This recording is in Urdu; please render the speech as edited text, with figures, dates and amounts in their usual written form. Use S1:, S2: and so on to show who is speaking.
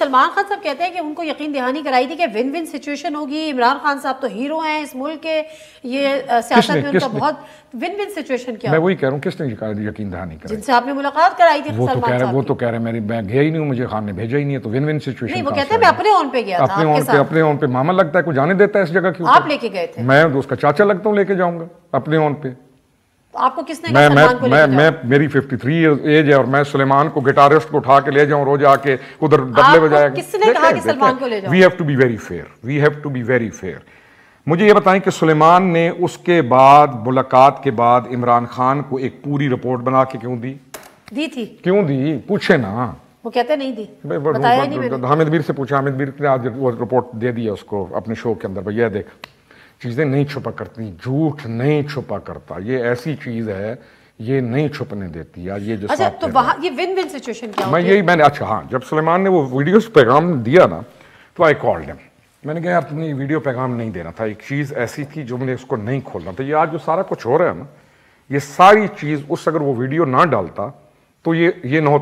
S1: سلمان خان صاحب کہتے ہیں کہ ان کو یقین دہانی کرائی تھی کہ ون ون سچویشن ہوگی، عمران خان صاحب تو ہیرو ہیں اس ملک کے، یہ سیاست میں ان کا بہت ون ون سچویشن کیا؟
S2: میں وہی کہہ رہا ہوں، کس نے یقین دہانی کرائی؟
S1: جن سے آپ نے ملاقات کرائی تھی سلمان صاحب،
S2: وہ تو کہہ رہے ہیں میں گیا ہی نہیں ہوں، مجھے خان نے بھیجا ہی نہیں ہے، تو ون ون سچویشن
S1: نہیں، وہ کہتے ہیں میں اپنے اون پہ گیا تھا،
S2: اپنے اون پہ ماما لگتا ہے، کوئی جانے دیتا ہے اس جگہ کی؟
S1: آپ لے کے گئے تھے؟
S2: میں اس کا چاچا لگتا ہوں، لے کے جاؤں گا اپنے اون پہ؟
S1: آپ کو کس نے کہا سلمان کو لے کے جاؤ؟
S2: میری 53 ایج ہے اور میں سلیمان کو گٹارسٹ کو اٹھا کے لے جاؤں روز آ کے ادھر دبلے بجائے گا؟
S1: کس نے کہا کہ سلمان کو لے جاؤ؟
S2: We have to be very fair, we have to be very fair. مجھے یہ بتائیں کہ سلیمان نے اس کے بعد ملاقات کے بعد عمران خان کو ایک پوری رپورٹ بنا کے کیوں دی
S1: تھی؟
S2: کیوں دی؟ پوچھے نا،
S1: وہ کہتے نہیں دی، بتایا نہیں میں نے۔
S2: حامد میر سے پوچھا، حامد میر نے آج وہ رپورٹ دے دیا اس کو اپنے شو کے اندر، بھیا دیکھ چیزیں نہیں چھپا کرتی، جھوٹ نہیں چھپا کرتا، یہ ایسی چیز ہے یہ نہیں چھپنے دیتی۔ یہ جو
S1: اچھا تو وہاں یہ ون ون سچویشن کیا ہوتی ہے؟
S2: میں نے اچھا ہاں، جب سلیمان نے وہ ویڈیوز پیغام دیا نا تو آئی کالڈ ہم، میں نے کہا یار تم نے یہ ویڈیو پیغام نہیں دینا تھا، ایک چیز ایسی تھی جو میں نے اس کو نہیں کھولنا تھا۔ یہ آج جو سارا کچھ ہو رہا ہے نا، یہ ساری چیز اگر وہ ویڈیو نہ ڈالتا تو یہ نہ ہوتا۔